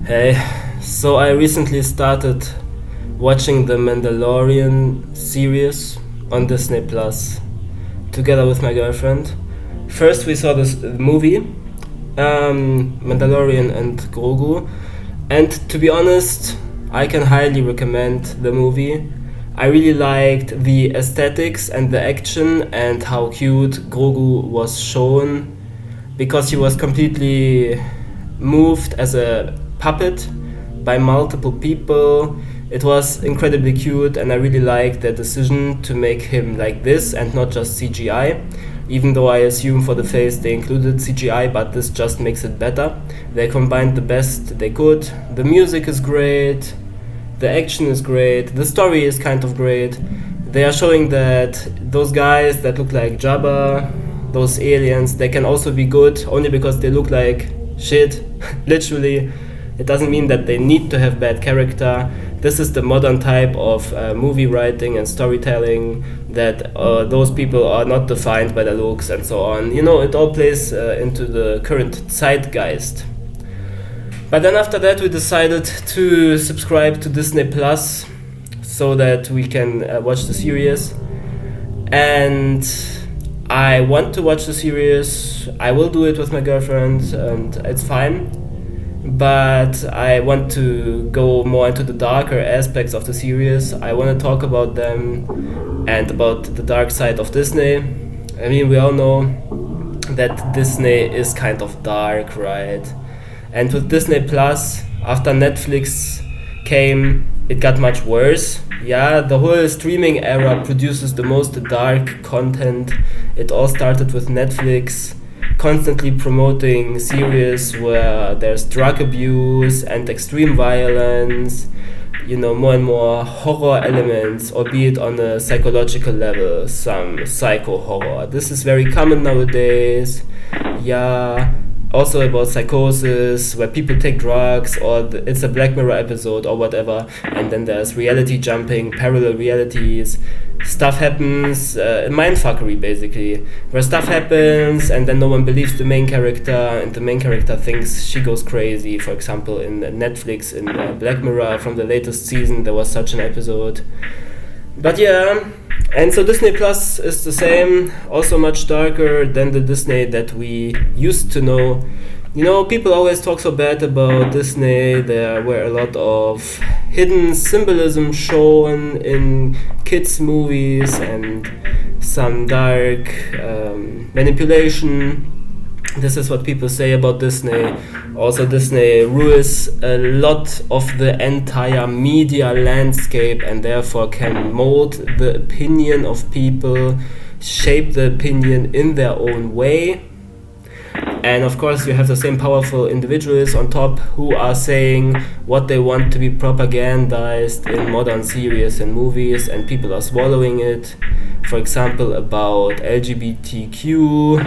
Hey, so I recently started watching the Mandalorian series on Disney Plus together with my girlfriend. First, we saw this movie, Mandalorian and Grogu, and to be honest, I can highly recommend the movie. I really liked the aesthetics and the action and how cute Grogu was shown because he was completely moved as a puppet by multiple people. It was incredibly cute, and I really liked the decision to make him like this and not just CGI. Even though I assume for the face they included CGI, but this just makes it better. They combined the best they could. The music is great, the action is great, the story is kind of great. They are showing that those guys that look like Jabba, those aliens, they can also be good only because they look like shit, literally. It doesn't mean that they need to have bad character. This is the modern type of movie writing and storytelling that those people are not defined by their looks and so on. You know, it all plays into the current zeitgeist. But then after that, we decided to subscribe to Disney Plus so that we can watch the series. And I want to watch the series. I will do it with my girlfriend, and it's fine. But I want to go more into the darker aspects of the series. I want to talk about them and about the dark side of Disney. I mean, we all know that Disney is kind of dark, right? And with Disney Plus, after Netflix came, it got much worse. Yeah, the whole streaming era produces the most dark content. It all started with Netflix constantly promoting series where there's drug abuse and extreme violence, you know, more and more horror elements, albeit on a psychological level, some psycho horror. This is very common nowadays. Yeah, also about psychosis, where people take drugs, or it's a Black Mirror episode or whatever, and then there's reality jumping, parallel realities. Stuff happens, mindfuckery basically, where stuff happens and then no one believes the main character, and the main character thinks she goes crazy. For example, in Netflix, in Black Mirror from the latest season, there was such an episode. But yeah, and so Disney Plus is the same, also much darker than the Disney that we used to know. You know, people always talk so bad about Disney. There were a lot of hidden symbolism shown in kids' movies and some dark manipulation. This is what people say about Disney. Also, Disney rules a lot of the entire media landscape and therefore can mold the opinion of people, shape the opinion in their own way. And of course, you have the same powerful individuals on top who are saying what they want to be propagandized in modern series and movies, and people are swallowing it. For example, about LGBTQ,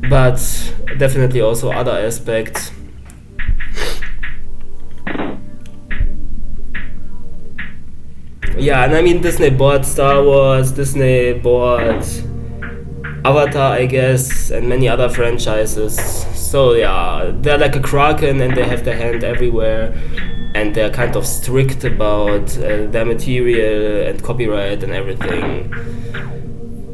but definitely also other aspects. Yeah, and I mean, Disney bought Star Wars, Disney bought Avatar, I guess, and many other franchises. So yeah, they're like a kraken and they have their hand everywhere, and they're kind of strict about their material and copyright and everything.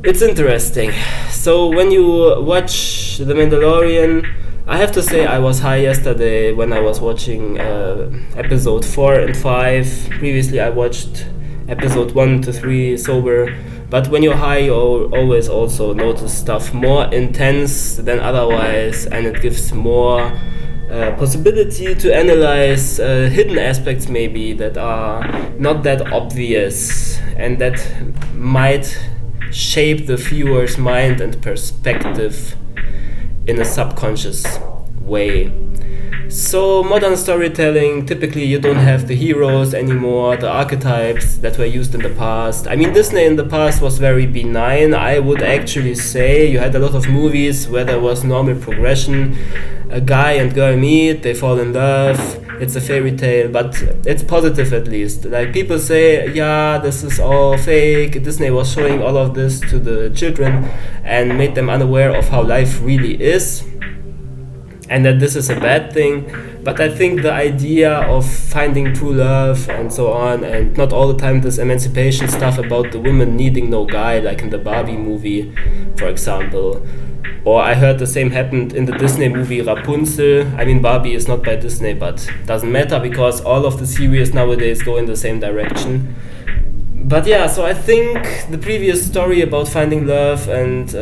It's interesting. So when you watch The Mandalorian, I have to say I was high yesterday when I was watching episode 4 and 5. Previously I watched episode 1 to 3 sober. But when you're high, you always also notice stuff more intense than otherwise, and it gives more possibility to analyze hidden aspects maybe that are not that obvious and that might shape the viewer's mind and perspective in a subconscious way. So modern storytelling, typically you don't have the heroes anymore, the archetypes that were used in the past. I mean, Disney in the past was very benign, I would actually say. You had a lot of movies where there was normal progression. A guy and girl meet, they fall in love, it's a fairy tale, but it's positive at least. Like, people say, yeah, this is all fake. Disney was showing all of this to the children and made them unaware of how life really is, and that this is a bad thing. But I think the idea of finding true love and so on, and not all the time this emancipation stuff about the women needing no guy, like in the Barbie movie, for example. Or I heard the same happened in the Disney movie Rapunzel. I mean, Barbie is not by Disney, but doesn't matter because all of the series nowadays go in the same direction. But yeah, so I think the previous story about finding love and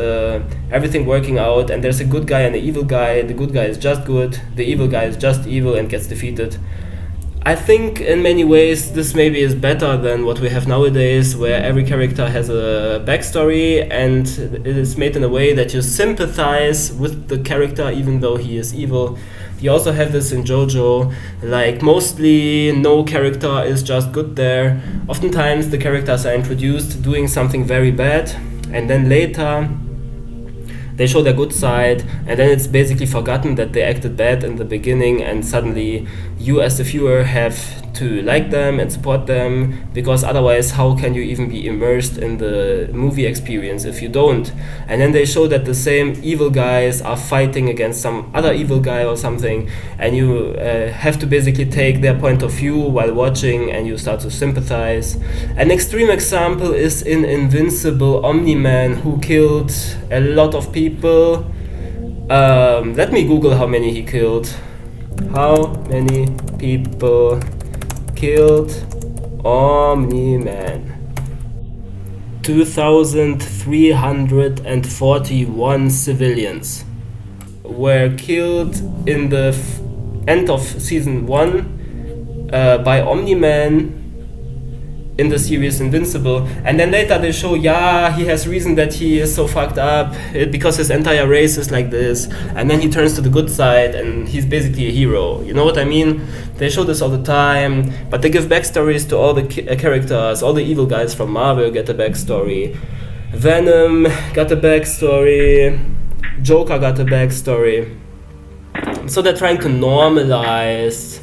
everything working out, and there's a good guy and an evil guy, the good guy is just good, the evil guy is just evil and gets defeated. I think in many ways this maybe is better than what we have nowadays, where every character has a backstory and it is made in a way that you sympathize with the character even though he is evil. You also have this in JoJo, like mostly no character is just good there. Oftentimes the characters are introduced doing something very bad, and then later they show their good side, and then it's basically forgotten that they acted bad in the beginning, and suddenly you as the viewer have to like them and support them, because otherwise how can you even be immersed in the movie experience if you don't? And then they show that the same evil guys are fighting against some other evil guy or something, and you have to basically take their point of view while watching, and you start to sympathize. An extreme example is in Invincible, Omni-Man, who killed a lot of people. Let me Google how many he killed. How many people killed Omni-Man? 2,341 civilians were killed in the end of season 1 by Omni-Man in the series Invincible, and then later they show, yeah, he has reason that he is so fucked up because his entire race is like this, and then he turns to the good side and he's basically a hero. You know what I mean? They show this all the time, but they give backstories to all the characters. All the evil guys from Marvel get a backstory. Venom got a backstory. Joker got a backstory. So they're trying to normalize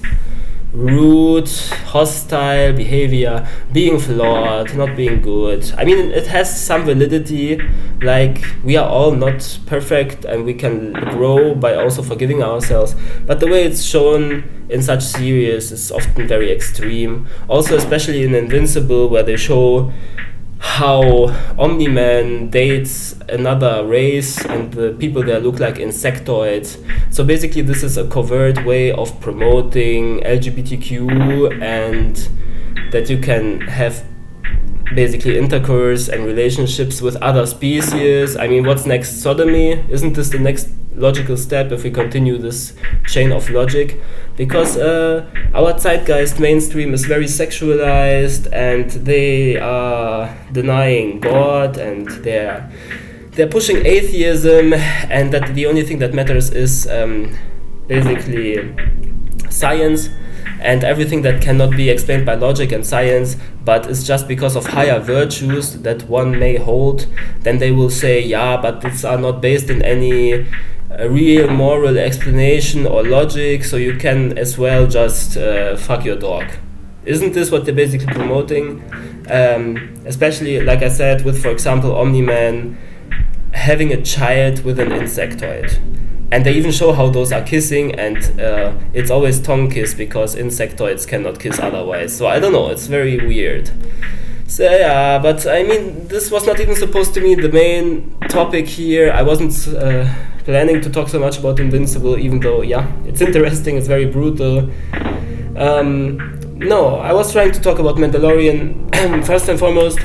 rude, hostile behavior, being flawed, not being good. I mean, it has some validity, like we are all not perfect and we can grow by also forgiving ourselves, but the way it's shown in such series is often very extreme. Also, especially in Invincible, where they show how Omni-Man dates another race and the people there look like insectoids. So basically this is a covert way of promoting LGBTQ and that you can have basically intercourse and relationships with other species. I mean, what's next? Sodomy? Isn't this the next logical step if we continue this chain of logic? Because our zeitgeist mainstream is very sexualized and they are denying God and they're pushing atheism, and that the only thing that matters is basically science, and everything that cannot be explained by logic and science but is just because of higher virtues that one may hold, then they will say, yeah, but these are not based in any real moral explanation or logic, so you can as well just fuck your dog. Isn't this what they're basically promoting? Especially, like I said, with, for example, Omni-Man having a child with an insectoid. And they even show how those are kissing, and it's always tongue kiss because insectoids cannot kiss otherwise. So I don't know, it's very weird. So yeah, but I mean, this was not even supposed to be the main topic here. I wasn't planning to talk so much about Invincible, even though, yeah, it's interesting, it's very brutal. No, I was trying to talk about Mandalorian first and foremost.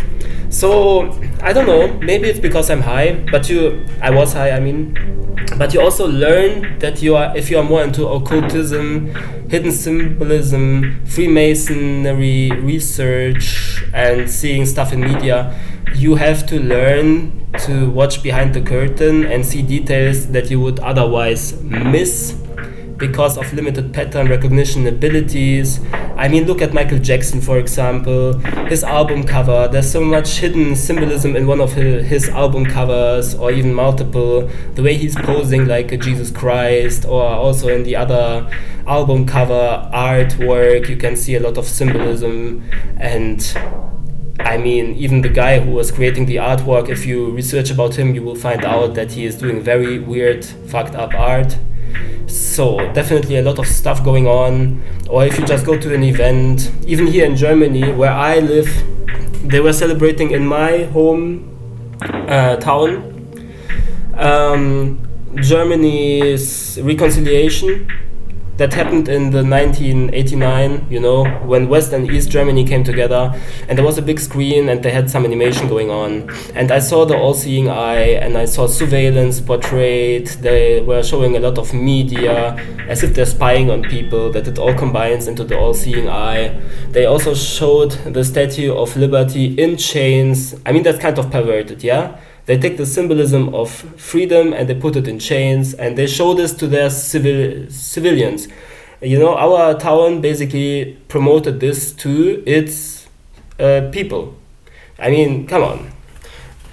So, I don't know, maybe it's because I'm high, but I was high, I mean. But you also learn that if you are more into occultism, hidden symbolism, Freemasonry research, and seeing stuff in media, you have to learn to watch behind the curtain and see details that you would otherwise miss because of limited pattern recognition abilities. I mean, look at Michael Jackson, for example, his album cover. There's so much hidden symbolism in one of his album covers, or even multiple. The way he's posing like a Jesus Christ, or also in the other album cover artwork, you can see a lot of symbolism. And I mean, even the guy who was creating the artwork, if you research about him, you will find out that he is doing very weird, fucked up art. So definitely a lot of stuff going on. Or if you just go to an event, even here in Germany where I live, they were celebrating in my home town Germany's reconciliation that happened in the 1989, when West and East Germany came together, and there was a big screen and they had some animation going on, and I saw the all-seeing eye, and I saw surveillance portrayed. They were showing a lot of media as if they're spying on people, that it all combines into the all-seeing eye. They also showed the Statue of Liberty in chains. I mean, that's kind of perverted, yeah? They take the symbolism of freedom and they put it in chains, and they show this to their civilians. Our town basically promoted this to its people. I mean, come on.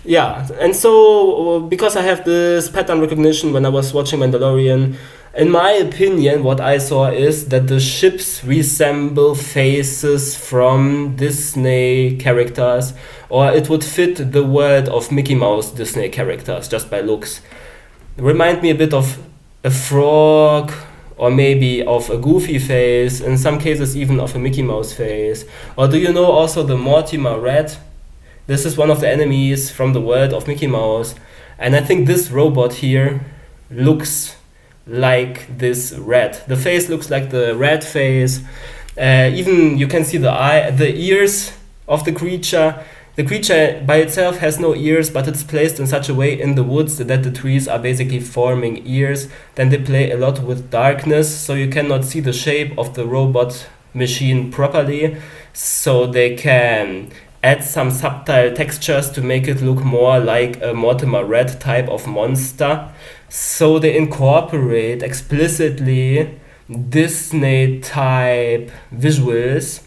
Yeah, and so because I have this pattern recognition when I was watching Mandalorian, in my opinion, what I saw is that the ships resemble faces from Disney characters, or it would fit the world of Mickey Mouse Disney characters just by looks. Remind me a bit of a frog, or maybe of a Goofy face, in some cases even of a Mickey Mouse face. Or do you know also the Mortimer Rat? This is one of the enemies from the world of Mickey Mouse, and I think this robot here looks like this rat. The face looks like the rat face. Even you can see the ears of the creature. The creature by itself has no ears, but it's placed in such a way in the woods that the trees are basically forming ears. Then they play a lot with darkness, so you cannot see the shape of the robot machine properly. So they can add some subtle textures to make it look more like a Mortimer Red type of monster. So they incorporate explicitly Disney type visuals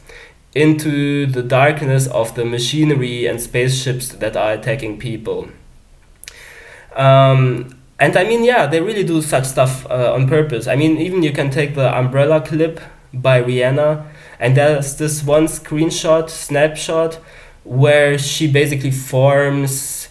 into the darkness of the machinery and spaceships that are attacking people. And I mean, yeah, they really do such stuff on purpose. I mean, even you can take the umbrella clip by Rihanna, and there's this one snapshot, where she basically forms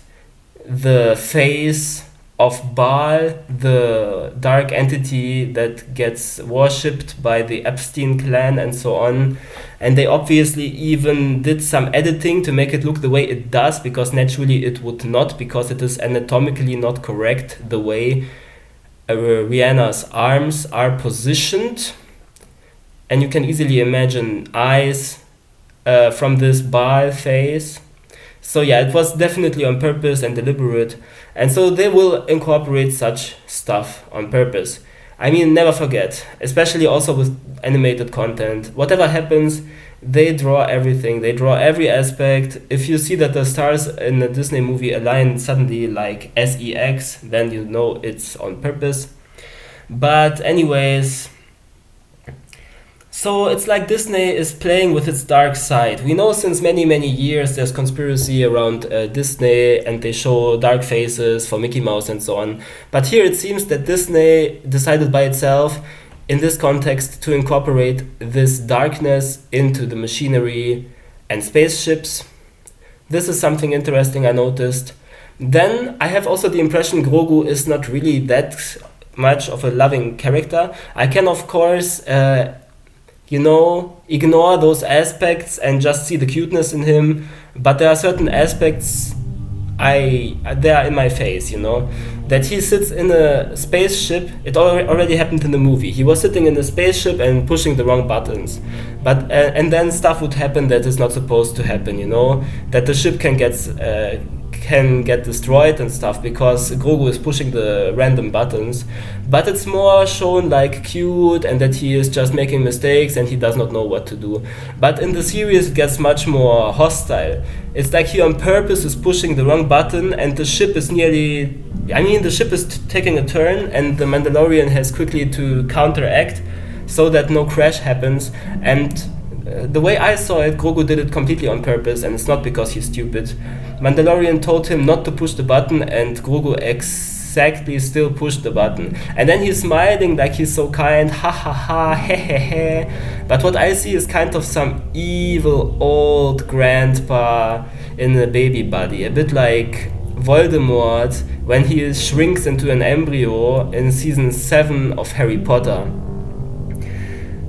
the face of Baal, the dark entity that gets worshipped by the Epstein clan and so on. And they obviously even did some editing to make it look the way it does, because naturally it would not, because it is anatomically not correct the way Rihanna's arms are positioned. And you can easily imagine eyes from this Baal face. So yeah, it was definitely on purpose and deliberate. And so they will incorporate such stuff on purpose. I mean, never forget, especially also with animated content, whatever happens, they draw everything. They draw every aspect. If you see that the stars in a Disney movie align suddenly like SEX, then you know it's on purpose. But anyways, so it's like Disney is playing with its dark side. We know since many, many years there's conspiracy around Disney, and they show dark faces for Mickey Mouse and so on. But here it seems that Disney decided by itself in this context to incorporate this darkness into the machinery and spaceships. This is something interesting I noticed. Then I have also the impression Grogu is not really that much of a loving character. I can of course ignore those aspects and just see the cuteness in him. But there are certain aspects they are in my face, that he sits in a spaceship. It already happened in the movie. He was sitting in a spaceship and pushing the wrong buttons. But and then stuff would happen that is not supposed to happen, that the ship can get destroyed and stuff because Grogu is pushing the random buttons. But it's more shown like cute, and that he is just making mistakes and he does not know what to do. But in the series it gets much more hostile. It's like he on purpose is pushing the wrong button, and the ship is taking a turn, and the Mandalorian has quickly to counteract so that no crash happens. And the way I saw it, Grogu did it completely on purpose, and it's not because he's stupid. Mandalorian told him not to push the button, and Grogu exactly still pushed the button. And then he's smiling like he's so kind, ha ha ha, he he he. But what I see is kind of some evil old grandpa in a baby body, a bit like Voldemort when he shrinks into an embryo in season 7 of Harry Potter.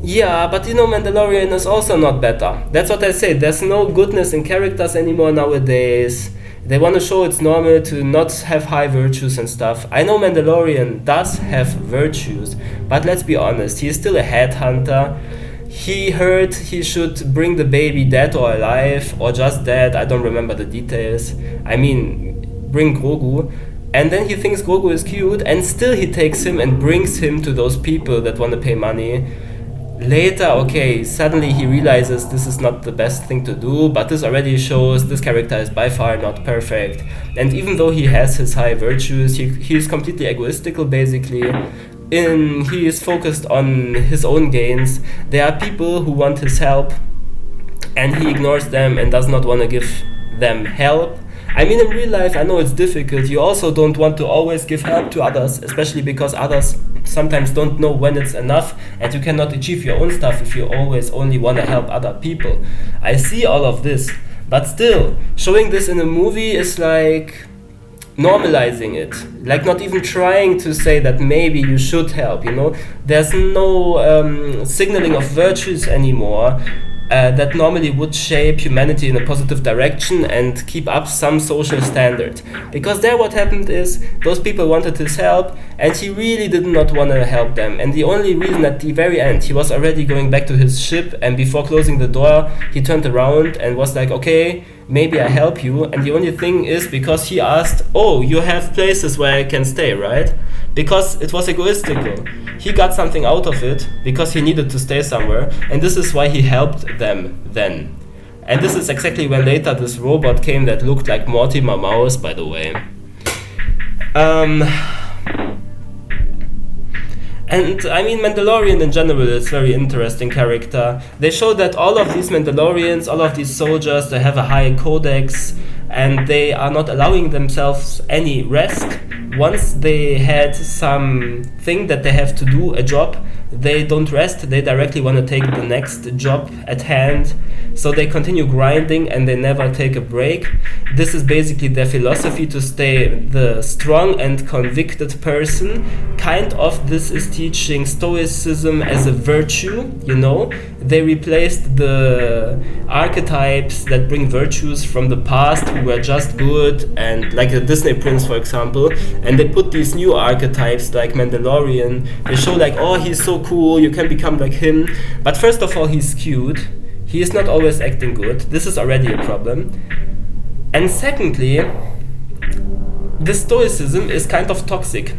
Yeah, but Mandalorian is also not better. That's what I say. There's no goodness in characters anymore nowadays. They want to show it's normal to not have high virtues and stuff. I know Mandalorian does have virtues, but let's be honest, he is still a headhunter. He heard he should bring the baby dead or alive, or just dead, I don't remember the details. I mean, bring Grogu. And then he thinks Grogu is cute, and still he takes him and brings him to those people that want to pay money. Later, okay, suddenly he realizes this is not the best thing to do, but this already shows this character is by far not perfect. And even though he has his high virtues, he is completely egoistical basically. He is focused on his own gains. There are people who want his help, and he ignores them and does not want to give them help. I mean, in real life, I know it's difficult. You also don't want to always give help to others, especially because others sometimes don't know when it's enough, and you cannot achieve your own stuff if you always only want to help other people. I see all of this, but still, showing this in a movie is like normalizing it, like not even trying to say that maybe you should help, There's no signaling of virtues anymore. That normally would shape humanity in a positive direction and keep up some social standard. Because there what happened is, those people wanted his help, and he really did not want to help them. And the only reason at the very end, he was already going back to his ship, and before closing the door, he turned around and was like, okay, maybe I help you. And the only thing is because he asked, oh, you have places where I can stay, right? Because it was egoistical. He got something out of it because he needed to stay somewhere, and this is why he helped them then. And this is exactly when later this robot came that looked like Mortimer Mouse, by the way. And I mean, Mandalorian in general is a very interesting character. They show that all of these Mandalorians, all of these soldiers, they have a high codex, and they are not allowing themselves any rest. Once they had something that they have to do, a job, they don't rest, they directly want to take the next job at hand. So they continue grinding and they never take a break. This is basically their philosophy, to stay the strong and convicted person. Kind of this is teaching Stoicism as a virtue, They replaced the archetypes that bring virtues from the past, who were just good, and like the Disney prince, for example, and they put these new archetypes like Mandalorian. They show like, oh, he's so cool, you can become like him. But first of all, he's cute. He is not always acting good. This is already a problem. And secondly, the Stoicism is kind of toxic.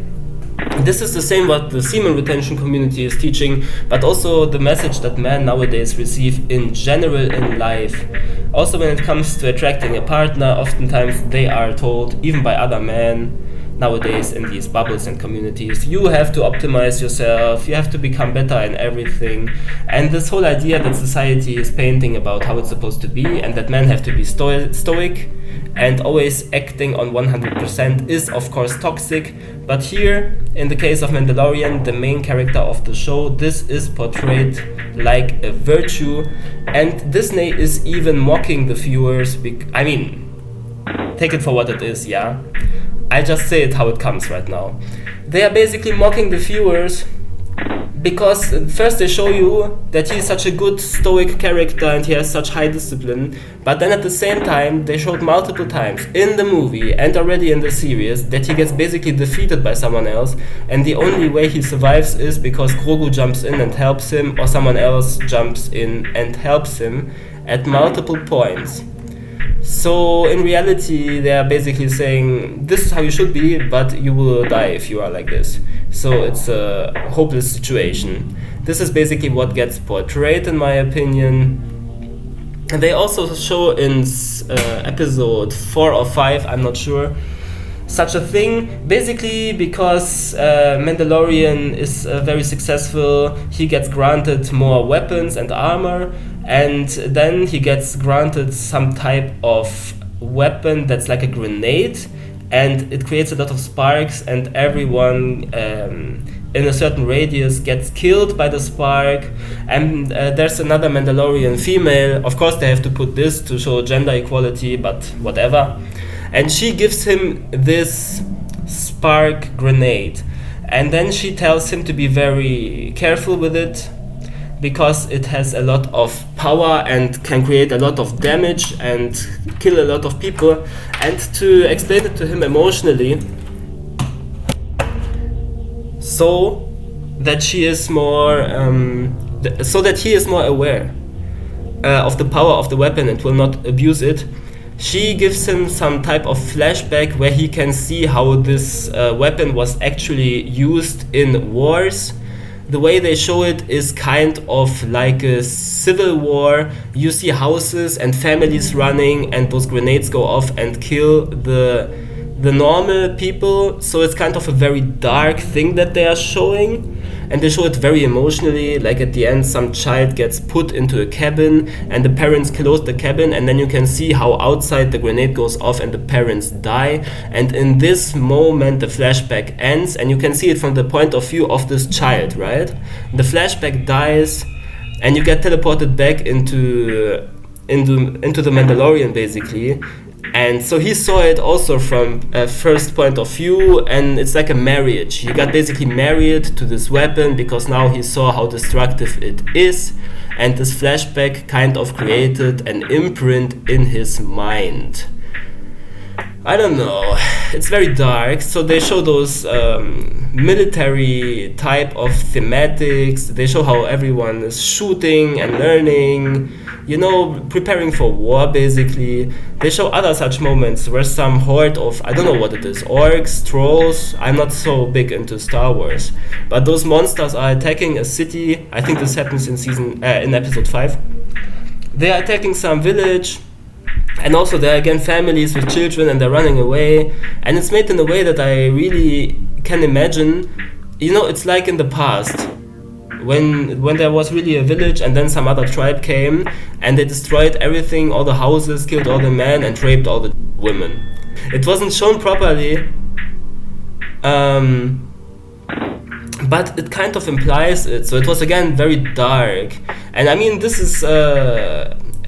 This is the same what the semen retention community is teaching, but also the message that men nowadays receive in general in life. Also when it comes to attracting a partner, oftentimes they are told, even by other men, nowadays in these bubbles and communities, you have to optimize yourself, you have to become better in everything. And this whole idea that society is painting about how it's supposed to be, and that men have to be stoic and always acting on 100% is of course toxic. But here, in the case of Mandalorian, the main character of the show, this is portrayed like a virtue, and Disney is even mocking the viewers. I mean, take it for what it is, yeah? I just say it how it comes right now. They are basically mocking the viewers because first they show you that he's such a good stoic character and he has such high discipline, but then at the same time they showed multiple times in the movie and already in the series that he gets basically defeated by someone else, and the only way he survives is because Grogu jumps in and helps him, or someone else jumps in and helps him at multiple points. So in reality, they are basically saying this is how you should be, but you will die if you are like this. So it's a hopeless situation. This is basically what gets portrayed, in my opinion. And they also show in episode 4 or 5, I'm not sure, such a thing. Basically, because Mandalorian is very successful, he gets granted more weapons and armor, and then he gets granted some type of weapon that's like a grenade, and it creates a lot of sparks, and everyone in a certain radius gets killed by the spark. And there's another Mandalorian female. Of course they have to put this to show gender equality, but whatever. and she gives him this spark grenade, and then she tells him to be very careful with it because it has a lot of power and can create a lot of damage and kill a lot of people. And to explain it to him emotionally, so that she is more so that he is more aware of the power of the weapon and will not abuse it, she gives him some type of flashback where he can see how this weapon was actually used in wars. The way they show it is kind of like a civil war. You see houses and families running, and those grenades go off and kill the normal people. So it's kind of a very dark thing that they are showing, and they show it very emotionally. Like at the end, some child gets put into a cabin and the parents close the cabin, and then you can see how outside the grenade goes off and the parents die. And in this moment the flashback ends, and you can see it from the point of view of this child, right? The flashback dies and you get teleported back into the Mandalorian basically. And so he saw it also from a first point of view, and it's like a marriage. He got basically married to this weapon because now he saw how destructive it is, and this flashback kind of created an imprint in his mind. I don't know, it's very dark. So they show those military type of thematics. They show how everyone is shooting and learning, preparing for war basically. They show other such moments where some horde of, I don't know what it is, orcs, trolls, I'm not so big into Star Wars, but those monsters are attacking a city. I think this happens in episode 5. They are attacking some village, and also there are again families with children and they're running away, and it's made in a way that I really can imagine. It's like in the past when there was really a village and then some other tribe came and they destroyed everything, all the houses, killed all the men and raped all the women. It wasn't shown properly, but it kind of implies it. So it was again very dark, and I mean this is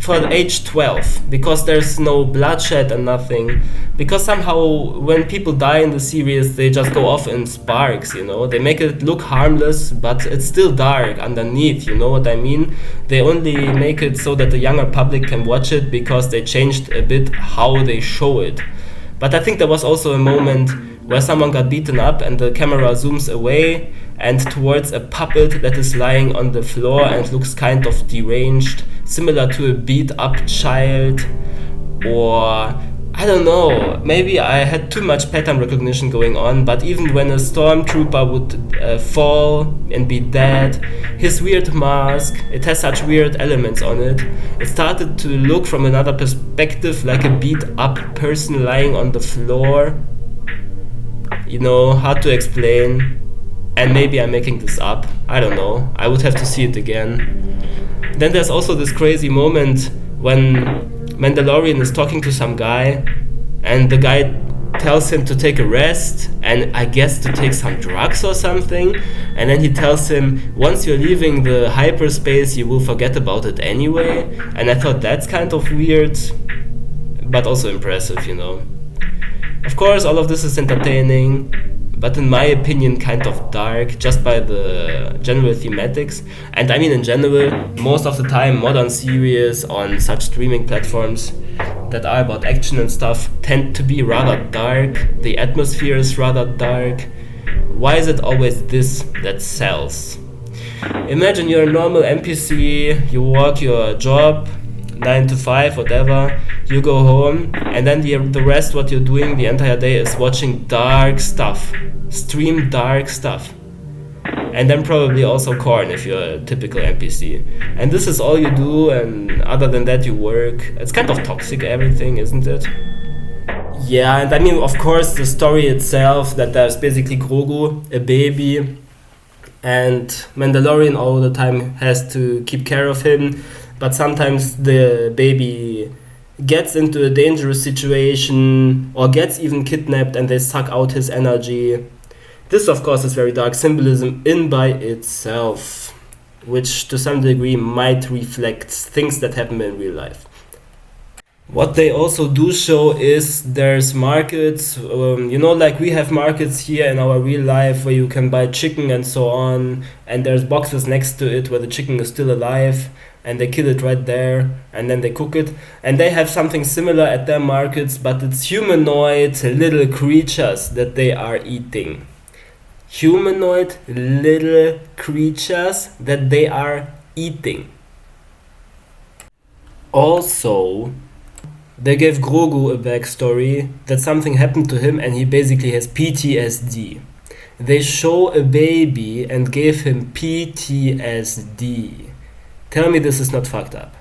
for age 12 because there's no bloodshed and nothing, because somehow when people die in the series they just go off in sparks, they make it look harmless, but it's still dark underneath, you know what I mean? They only make it so that the younger public can watch it because they changed a bit how they show it. But I think there was also a moment where someone got beaten up and the camera zooms away and towards a puppet that is lying on the floor and looks kind of deranged, similar to a beat up child. Or I don't know, maybe I had too much pattern recognition going on, but even when a stormtrooper would fall and be dead, his weird mask, it has such weird elements on it. It started to look from another perspective like a beat up person lying on the floor. Hard to explain, and maybe I'm making this up, I don't know, I would have to see it again. Then there's also this crazy moment when Mandalorian is talking to some guy, and the guy tells him to take a rest, and I guess to take some drugs or something, and then he tells him, once you're leaving the hyperspace you will forget about it anyway. And I thought that's kind of weird, but also impressive, Of course, all of this is entertaining, but in my opinion kind of dark, just by the general thematics. And I mean in general, most of the time modern series on such streaming platforms that are about action and stuff tend to be rather dark. The atmosphere is rather dark. Why is it always this that sells? Imagine you're a normal NPC, you work your job, 9 to 5, whatever, you go home, and then the rest what you're doing the entire day is watching dark stuff, stream dark stuff, and then probably also corn if you're a typical NPC, and this is all you do, and other than that you work. It's kind of toxic, everything, isn't it? Yeah, and I mean of course the story itself, that there's basically Grogu, a baby, and Mandalorian all the time has to keep care of him. But sometimes the baby gets into a dangerous situation or gets even kidnapped and they suck out his energy. This, of course, is very dark symbolism in by itself, which to some degree might reflect things that happen in real life. What they also do show is there's markets, like we have markets here in our real life where you can buy chicken and so on, and there's boxes next to it where the chicken is still alive, and they kill it right there, and then they cook it. And they have something similar at their markets, but it's humanoid little creatures that they are eating. Humanoid little creatures that they are eating. Also, they gave Grogu a backstory that something happened to him and he basically has PTSD. They show a baby and gave him PTSD. Tell me this is not fucked up.